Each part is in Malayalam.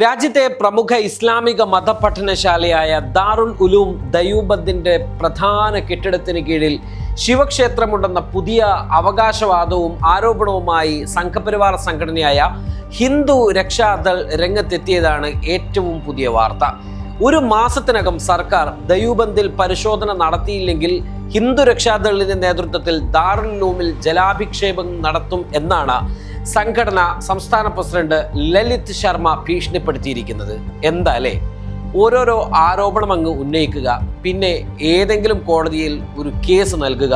രാജ്യത്തെ പ്രമുഖ ഇസ്ലാമിക മതപഠനശാലയായ ദാറുൽ ഉലൂം ദയൂബന്ദിന്റെ പ്രധാന കെട്ടിടത്തിന് കീഴിൽ ശിവക്ഷേത്രമുണ്ടെന്ന പുതിയ അവകാശവാദവും ആരോപണവുമായി സംഘപരിവാർ സംഘടനയായ ഹിന്ദു രക്ഷാദൾ രംഗത്തെത്തിയതാണ് ഏറ്റവും പുതിയ വാർത്ത. ഒരു മാസത്തിനകം സർക്കാർ ദയൂബന്ദിൽ പരിശോധന നടത്തിയില്ലെങ്കിൽ ഹിന്ദു രക്ഷാദളിന്റെ നേതൃത്വത്തിൽ ദാറുൽ ഉലൂമിൽ ജലാഭിക്ഷേപം നടത്തും എന്നാണ് സംഘടന സംസ്ഥാന പ്രസിഡന്റ് ലളിത് ശർമ്മ ഭീഷണിപ്പെടുത്തിയിരിക്കുന്നത്. എന്താലേ ഓരോരോ ആരോപണം അങ്ങ് ഉന്നയിക്കുക, പിന്നെ ഏതെങ്കിലും കോടതിയിൽ ഒരു കേസ് നൽകുക,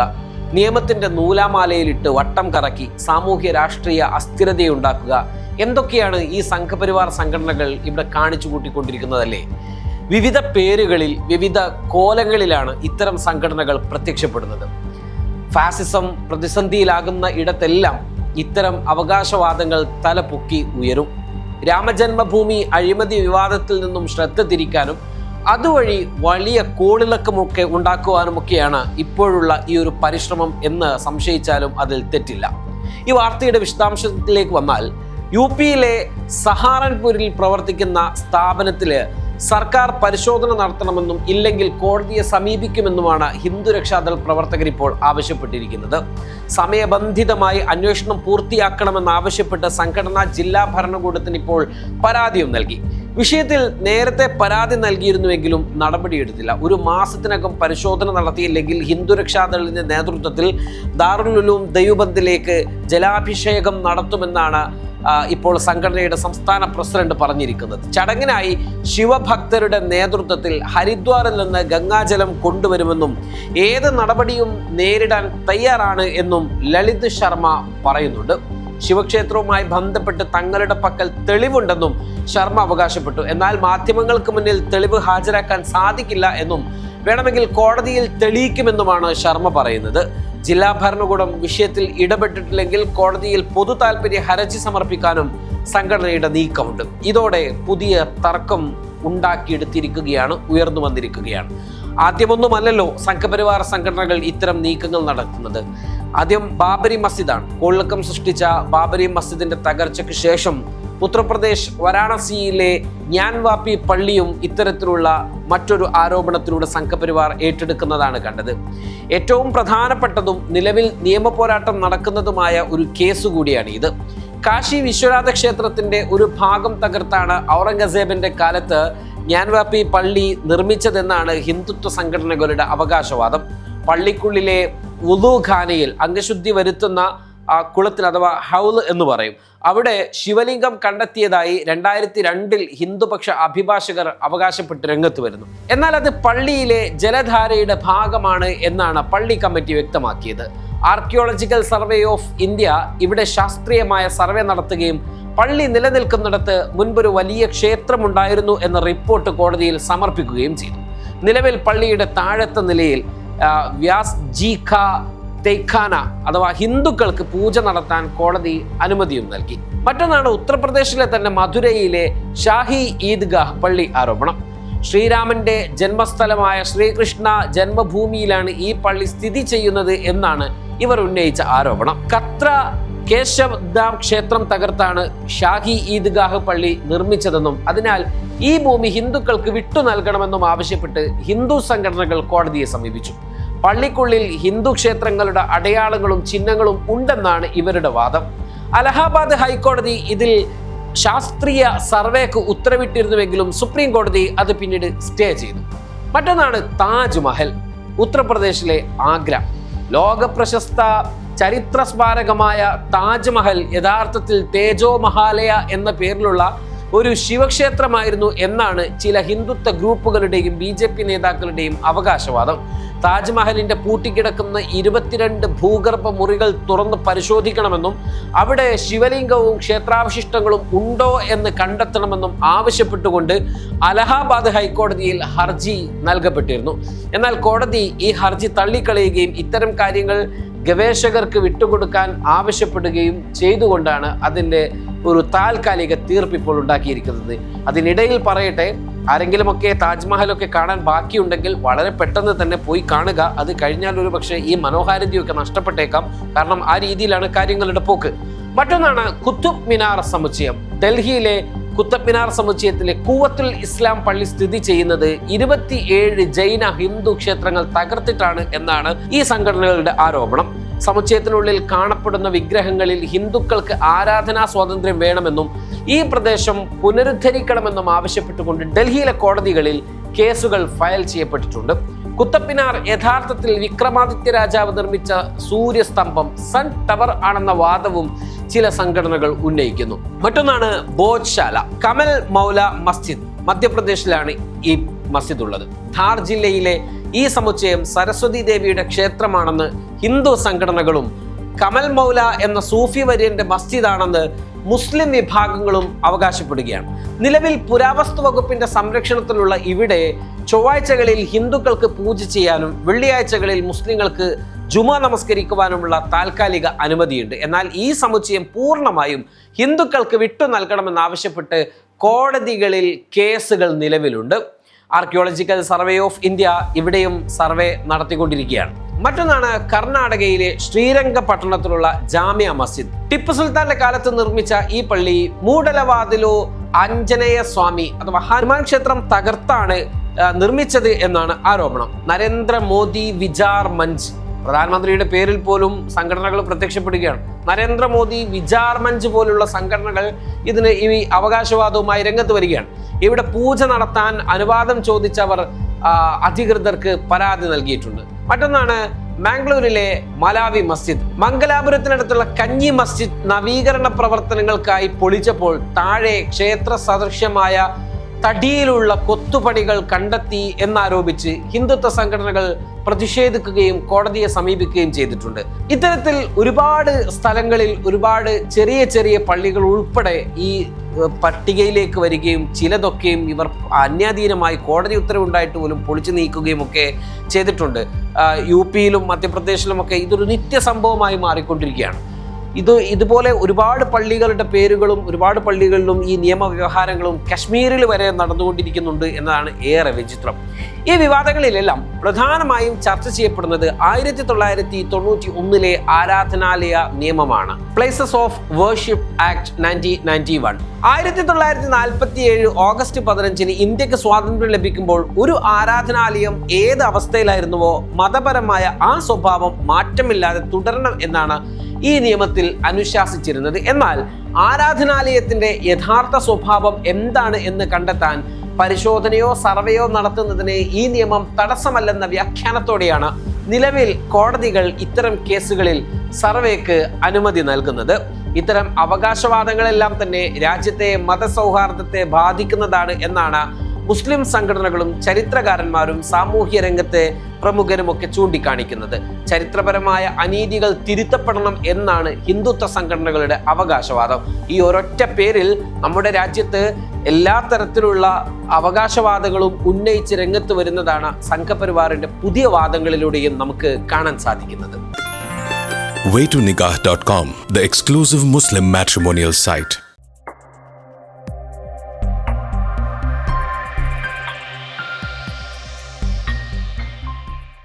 നിയമത്തിന്റെ നൂലാമാലയിലിട്ട് വട്ടം കറക്കി സാമൂഹ്യ രാഷ്ട്രീയ അസ്ഥിരതയുണ്ടാക്കുക, എന്തൊക്കെയാണ് ഈ സംഘപരിവാർ സംഘടനകൾ ഇവിടെ കാണിച്ചു കൂട്ടിക്കൊണ്ടിരിക്കുന്നതല്ലേ. വിവിധ പേരുകളിൽ വിവിധ കോലങ്ങളിലാണ് ഇത്തരം സംഘടനകൾ പ്രത്യക്ഷപ്പെടുന്നത്. ഫാസിസം പ്രതിസന്ധിയിലാകുന്ന ഇടത്തെല്ലാം ഇത്തരം അവകാശവാദങ്ങൾ തലപൊക്കി ഉയരും. രാമജന്മഭൂമി അഴിമതി വിവാദത്തിൽ നിന്നും ശ്രദ്ധ തിരിക്കാനും അതുവഴി വലിയ കോളിളക്കമൊക്കെ ഉണ്ടാക്കുവാനുമൊക്കെയാണ് ഇപ്പോഴുള്ള ഈ ഒരു പരിശ്രമം എന്ന് സംശയിച്ചാലും അതിൽ തെറ്റില്ല. ഈ വാർത്തയുടെ വിശദാംശത്തിലേക്ക് വന്നാൽ, യുപിയിലെ സഹാറൻപൂരിൽ പ്രവർത്തിക്കുന്ന സ്ഥാപനത്തില് സർക്കാർ പരിശോധന നടത്തണമെന്നും ഇല്ലെങ്കിൽ കോടതിയെ സമീപിക്കുമെന്നുമാണ് ഹിന്ദു രക്ഷാദൾ പ്രവർത്തകർ ഇപ്പോൾ ആവശ്യപ്പെട്ടിരിക്കുന്നത്. സമയബന്ധിതമായി അന്വേഷണം പൂർത്തിയാക്കണമെന്നാവശ്യപ്പെട്ട് സംഘടനാ ജില്ലാ ഭരണകൂടത്തിന് ഇപ്പോൾ പരാതിയും നൽകി. വിഷയത്തിൽ നേരത്തെ പരാതി നൽകിയിരുന്നുവെങ്കിലും നടപടിയെടുത്തില്ല. ഒരു മാസത്തിനകം പരിശോധന നടത്തിയില്ലെങ്കിൽ ഹിന്ദു രക്ഷാദളിന്റെ നേതൃത്വത്തിൽ ദാറുൽ ഉലൂം ദയൂബന്ദിലേക്ക് ജലാഭിഷേകം നടത്തുമെന്നാണ് ഇപ്പോൾ സംഘടനയുടെ സംസ്ഥാന പ്രസിഡന്റ് പറഞ്ഞിരിക്കുന്നത്. ചടങ്ങിനായി ശിവഭക്തരുടെ നേതൃത്വത്തിൽ ഹരിദ്വാറിൽ നിന്ന് ഗംഗാജലം കൊണ്ടുവരുമെന്നും ഏത് നടപടിയും നേരിടാൻ തയ്യാറാണ് എന്നും ലളിത് ശർമ്മ പറയുന്നുണ്ട്. ശിവക്ഷേത്രവുമായി ബന്ധപ്പെട്ട് തങ്ങളുടെ പക്കൽ തെളിവുണ്ടെന്നും ശർമ്മ അവകാശപ്പെട്ടു. എന്നാൽ മാധ്യമങ്ങൾക്ക് മുന്നിൽ തെളിവ് ഹാജരാക്കാൻ സാധിക്കില്ല എന്നും വേണമെങ്കിൽ കോടതിയിൽ തെളിയിക്കുമെന്നുമാണ് ശർമ്മ പറയുന്നത്. ജില്ലാ ഭരണകൂടം വിഷയത്തിൽ ഇടപെട്ടിട്ടില്ലെങ്കിൽ കോടതിയിൽ പൊതു താൽപര്യ ഹർജി സമർപ്പിക്കാനും സംഘടനയുടെ നീക്കമുണ്ട്. ഇതോടെ പുതിയ തർക്കം ഉണ്ടാക്കിയെടുത്തിരിക്കുകയാണ്, ഉയർന്നു വന്നിരിക്കുകയാണ്. ആദ്യമൊന്നുമല്ലല്ലോ സംഘപരിവാർ സംഘടനകൾ ഇത്തരം നീക്കങ്ങൾ നടത്തുന്നത്. ആദ്യം ബാബരി മസ്ജിദാണ്. കോളിളക്കം സൃഷ്ടിച്ച ബാബരി മസ്ജിദിന്റെ തകർച്ചയ്ക്ക് ശേഷം ഉത്തർപ്രദേശ് വാരാണസിയിലെ ജ്ഞാൻവാപ്പി പള്ളിയും ഇത്തരത്തിലുള്ള മറ്റൊരു ആരോപണത്തിലൂടെ സംഘപരിവാർ ഏറ്റെടുക്കുന്നതാണ് കണ്ടത്. ഏറ്റവും പ്രധാനപ്പെട്ടതും നിലവിൽ നിയമപോരാട്ടം നടക്കുന്നതുമായ ഒരു കേസ് കൂടിയാണ് ഇത്. കാശി വിശ്വനാഥ ക്ഷേത്രത്തിന്റെ ഒരു ഭാഗം തകർത്താണ് ഔറംഗസേബിന്റെ കാലത്ത് ജ്ഞാൻവാപ്പി പള്ളി നിർമ്മിച്ചതെന്നാണ് ഹിന്ദുത്വ സംഘടനകളുടെ അവകാശവാദം. പള്ളിക്കുള്ളിലെ വുളൂഖാനയിൽ അംഗശുദ്ധി വരുത്തുന്ന കുളത്തിൽ അഥവാ ഹൗൽ എന്ന് പറയും, അവിടെ ശിവലിംഗം കണ്ടെത്തിയതായി 2002 ഹിന്ദുപക്ഷ അഭിഭാഷകർ അവകാശപ്പെട്ട് രംഗത്ത് വരുന്നു. എന്നാൽ അത് പള്ളിയിലെ ജലധാരയുടെ ഭാഗമാണ് എന്നാണ് പള്ളി കമ്മിറ്റി വ്യക്തമാക്കിയത്. ആർക്കിയോളജിക്കൽ സർവേ ഓഫ് ഇന്ത്യ ഇവിടെ ശാസ്ത്രീയമായ സർവേ നടത്തുകയും പള്ളി നിലനിൽക്കുന്നിടത്ത് മുൻപൊരു വലിയ ക്ഷേത്രമുണ്ടായിരുന്നു എന്ന റിപ്പോർട്ട് കോടതിയിൽ സമർപ്പിക്കുകയും ചെയ്തു. നിലവിൽ പള്ളിയുടെ താഴത്തെ നിലയിൽ വ്യാസ് ജി ഖാ തെയ്ഖാന അഥവാ ഹിന്ദുക്കൾക്ക് പൂജ നടത്താൻ കോടതി അനുമതിയും നൽകി. മറ്റൊന്നാണ് ഉത്തർപ്രദേശിലെ തന്നെ മധുരയിലെ ഷാഹി ഈദ്ഗാഹ് പള്ളി ആരോപണം. ശ്രീരാമന്റെ ജന്മസ്ഥലമായ ശ്രീകൃഷ്ണ ജന്മഭൂമിയിലാണ് ഈ പള്ളി സ്ഥിതി ചെയ്യുന്നത് എന്നാണ് ഇവർ ഉന്നയിച്ച ആരോപണം. കത്ര കേശവ് ധാം ക്ഷേത്രം തകർത്താണ് ഷാഹി ഈദ്ഗാഹ് പള്ളി നിർമ്മിച്ചതെന്നും അതിനാൽ ഈ ഭൂമി ഹിന്ദുക്കൾക്ക് വിട്ടു നൽകണമെന്നും ആവശ്യപ്പെട്ട് ഹിന്ദു സംഘടനകൾ കോടതിയെ സമീപിച്ചു. പള്ളിക്കുള്ളിൽ ഹിന്ദു ക്ഷേത്രങ്ങളുടെ അടയാളങ്ങളും ചിഹ്നങ്ങളും ഉണ്ടെന്നാണ് ഇവരുടെ വാദം. അലഹാബാദ് ഹൈക്കോടതി ഇതിൽ ശാസ്ത്രീയ സർവേക്ക് ഉത്തരവിട്ടിരുന്നുവെങ്കിലും സുപ്രീം കോടതി അത് പിന്നീട് സ്റ്റേ ചെയ്തു. മറ്റൊന്നാണ് താജ്മഹൽ. ഉത്തർപ്രദേശിലെ ആഗ്ര ലോക പ്രശസ്ത ചരിത്ര സ്മാരകമായ താജ്മഹൽ യഥാർത്ഥത്തിൽ തേജോ മഹാലയ എന്ന പേരിലുള്ള ഒരു ശിവക്ഷേത്രമായിരുന്നു എന്നാണ് ചില ഹിന്ദുത്വ ഗ്രൂപ്പുകളുടെയും BJP നേതാക്കളുടെയും അവകാശവാദം. താജ്മഹലിന്റെ പൂട്ടിക്കിടക്കുന്ന 22 ഭൂഗർഭ മുറികൾ തുറന്ന് പരിശോധിക്കണമെന്നും അവിടെ ശിവലിംഗവും ക്ഷേത്രാവശിഷ്ടങ്ങളും ഉണ്ടോ എന്ന് കണ്ടെത്തണമെന്നും ആവശ്യപ്പെട്ടുകൊണ്ട് അലഹാബാദ് ഹൈക്കോടതിയിൽ ഹർജി നൽകപ്പെട്ടിരുന്നു. എന്നാൽ കോടതി ഈ ഹർജി തള്ളിക്കളയുകയും ഇത്തരം കാര്യങ്ങൾ ഗവേഷകർക്ക് വിട്ടുകൊടുക്കാൻ ആവശ്യപ്പെടുകയും ചെയ്തുകൊണ്ടാണ് അതിൻ്റെ ഒരു താൽക്കാലിക തീർപ്പ് ഇപ്പോൾ ഉണ്ടാക്കിയിരിക്കുന്നത്. അതിനിടയിൽ പറയട്ടെ, ആരെങ്കിലുമൊക്കെ താജ്മഹലൊക്കെ കാണാൻ ബാക്കിയുണ്ടെങ്കിൽ വളരെ പെട്ടെന്ന് തന്നെ പോയി കാണുക. അത് കഴിഞ്ഞാൽ ഒരു പക്ഷേ ഈ മനോഹാരിതയൊക്കെ നഷ്ടപ്പെട്ടേക്കാം. കാരണം ആ രീതിയിലാണ് കാര്യങ്ങളുടെ പോക്ക്. മറ്റൊന്നാണ് കുത്തുബ് മിനാർ സമുച്ചയം. ഡൽഹിയിലെ കുത്തബ് മിനാർ സമുച്ചയത്തിലെ കൂവത്തുൽ ഇസ്ലാം പള്ളി സ്ഥിതി ചെയ്യുന്നത് 27 ജൈന ഹിന്ദു ക്ഷേത്രങ്ങൾ തകർത്തിട്ടാണ് എന്നാണ് ഈ സംഘടനകളുടെ ആരോപണം. സമുച്ചയത്തിനുള്ളിൽ കാണപ്പെടുന്ന വിഗ്രഹങ്ങളിൽ ഹിന്ദുക്കൾക്ക് ആരാധനാ സ്വാതന്ത്ര്യം വേണമെന്നും ഈ പ്രദേശം പുനരുദ്ധരിക്കണമെന്നും ആവശ്യപ്പെട്ടുകൊണ്ട് ഡൽഹിയിലെ കോടതികളിൽ കേസുകൾ ഫയൽ ചെയ്യപ്പെട്ടിട്ടുണ്ട്. കുത്തബ് മിനാർ യഥാർത്ഥത്തിൽ വിക്രമാദിത്യ രാജാവ് നിർമ്മിച്ച സൂര്യസ്തംഭം സൺ ടവർ ആണെന്ന വാദവും ചില സംഘടനകൾ ഉന്നയിക്കുന്നു. മറ്റൊന്നാണ് ഭോജ്ശാല. കമൽ മൗല മസ്ജിദ് മധ്യപ്രദേശിലാണ് ഈ മസ്ജിദ് ഉള്ളത്. ധാർ ജില്ലയിലെ ഈ സമുച്ചയം സരസ്വതി ദേവിയുടെ ക്ഷേത്രമാണെന്ന് ഹിന്ദു സംഘടനകളും കമൽ മൗല എന്ന സൂഫി വര്യന്റെ മസ്ജിദാണെന്ന് മുസ്ലിം വിഭാഗങ്ങളും അവകാശപ്പെടുകയാണ്. നിലവിൽ പുരാവസ്തു വകുപ്പിന്റെ സംരക്ഷണത്തിലുള്ള ഇവിടെ ചൊവ്വാഴ്ചകളിൽ ഹിന്ദുക്കൾക്ക് പൂജ ചെയ്യാനും വെള്ളിയാഴ്ചകളിൽ മുസ്ലിങ്ങൾക്ക് ജുമ നമസ്കരിക്കുവാനുമുള്ള താൽക്കാലിക അനുമതിയുണ്ട്. എന്നാൽ ഈ സമുച്ചയം പൂർണ്ണമായും ഹിന്ദുക്കൾക്ക് വിട്ടു നൽകണമെന്നാവശ്യപ്പെട്ട് കോടതികളിൽ കേസുകൾ നിലവിലുണ്ട്. ആർക്കിയോളജിക്കൽ സർവേ ഓഫ് ഇന്ത്യ ഇവിടെയും സർവേ നടത്തിക്കൊണ്ടിരിക്കുകയാണ്. മറ്റൊന്നാണ് കർണാടകയിലെ ശ്രീരംഗപട്ടണത്തിലുള്ള ജാമ്യ മസ്ജിദ്. ടിപ്പു സുൽത്താന്റെ കാലത്ത് നിർമ്മിച്ച ഈ പള്ളി മൂടലവാതിലോ ആഞ്ജനേയ സ്വാമി അഥവാ ഹനുമാൻ ക്ഷേത്രം തകർത്താണ് നിർമ്മിച്ചത് എന്നാണ് ആരോപണം. നരേന്ദ്രമോദി വിചാർ മഞ്ച്, പ്രധാനമന്ത്രിയുടെ പേരിൽ പോലും സംഘടനകൾ പ്രത്യക്ഷപ്പെടുകയാണ്. നരേന്ദ്രമോദി വിചാർ മഞ്ച് പോലുള്ള സംഘടനകൾ ഇതിന് ഈ അവകാശവാദവുമായി രംഗത്ത് വരികയാണ്. ഇവിടെ പൂജ നടത്താൻ അനുവാദം ചോദിച്ചവർ അധികൃതർക്ക് പരാതി നൽകിയിട്ടുണ്ട്. മറ്റൊന്നാണ് മാംഗ്ലൂരിലെ മലാവി മസ്ജിദ്. മംഗലാപുരത്തിനടുത്തുള്ള കഞ്ഞി മസ്ജിദ് നവീകരണ പ്രവർത്തനങ്ങൾക്കായി പൊളിച്ചപ്പോൾ താഴെ ക്ഷേത്ര സദൃശ്യമായ തടിയിലുള്ള കൊത്തുപണികൾ കണ്ടെത്തി എന്നാരോപിച്ച് ഹിന്ദുത്വ സംഘടനകൾ പ്രതിഷേധിക്കുകയും കോടതിയെ സമീപിക്കുകയും ചെയ്തിട്ടുണ്ട്. ഇത്തരത്തിൽ ഒരുപാട് സ്ഥലങ്ങളിൽ ഒരുപാട് ചെറിയ ചെറിയ പള്ളികൾ ഉൾപ്പെടെ ഈ പട്ടികയിലേക്ക് വരികയും ചിലതൊക്കെയും ഇവർ അന്യാധീനമായി കോടതി ഉത്തരവുണ്ടായിട്ട് പോലും പൊളിച്ചു നീക്കുകയും ഒക്കെ ചെയ്തിട്ടുണ്ട്. യുപിയിലും മധ്യപ്രദേശിലുമൊക്കെ ഇതൊരു നിത്യ സംഭവമായി മാറിക്കൊണ്ടിരിക്കുകയാണ്. ഇതുപോലെ ഒരുപാട് പള്ളികളുടെ പേരുകളും ഒരുപാട് പള്ളികളിലും ഈ നിയമവ്യവഹാരങ്ങളും കശ്മീരിൽ വരെ നടന്നുകൊണ്ടിരിക്കുന്നുണ്ട് എന്നതാണ് ഏറെ വിചിത്രം. ഈ വിവാദങ്ങളിലെല്ലാം പ്രധാനമായും ചർച്ച ചെയ്യപ്പെടുന്നത് 1991 ആരാധനാലയ നിയമമാണ്, places of worship act 1991. 1947 August 15 ഇന്ത്യക്ക് സ്വാതന്ത്ര്യം ലഭിക്കുമ്പോൾ ഒരു ആരാധനാലയം ഏത് അവസ്ഥയിലായിരുന്നുവോ മതപരമായ ആ സ്വഭാവം മാറ്റമില്ലാതെ തുടരണം എന്നാണ് ഈ നിയമത്തിൽ അനുശാസിച്ചിരുന്നത്. എന്നാൽ ആരാധനാലയത്തിന്റെ യഥാർത്ഥ സ്വഭാവം എന്താണ് എന്ന് കണ്ടെത്താൻ പരിശോധനയോ സർവേയോ നടത്തുന്നതിന് ഈ നിയമം തടസ്സമല്ലെന്ന വ്യാഖ്യാനത്തോടെയാണ് നിലവിൽ കോടതികൾ ഇത്തരം കേസുകളിൽ സർവേക്ക് അനുമതി നൽകുന്നത്. ഇത്തരം അവകാശവാദങ്ങളെല്ലാം തന്നെ രാജ്യത്തെ മതസൗഹാർദ്ദത്തെ ബാധിക്കുന്നതാണ് എന്നാണ് മുസ്ലിം സംഘടനകളും ചരിത്രകാരന്മാരും സാമൂഹ്യ രംഗത്തെ പ്രമുഖരുമൊക്കെ ചൂണ്ടിക്കാണിക്കുന്നത്. ചരിത്രപരമായ അനീതികൾ തിരുത്തപ്പെടണം എന്നാണ് ഹിന്ദുത്വ സംഘടനകളുടെ അവകാശവാദം. ഈ ഒരൊറ്റ പേരിൽ നമ്മുടെ രാജ്യത്ത് എല്ലാ തരത്തിലുള്ള അവകാശവാദങ്ങളും ഉന്നയിച്ച് രംഗത്ത് വരുന്നതാണ് സംഘപരിവാറിന്റെ പുതിയ വാദങ്ങളിലൂടെയും നമുക്ക് കാണാൻ സാധിക്കുന്നത്. Way2Nikah.com, the exclusive Muslim matrimonial site.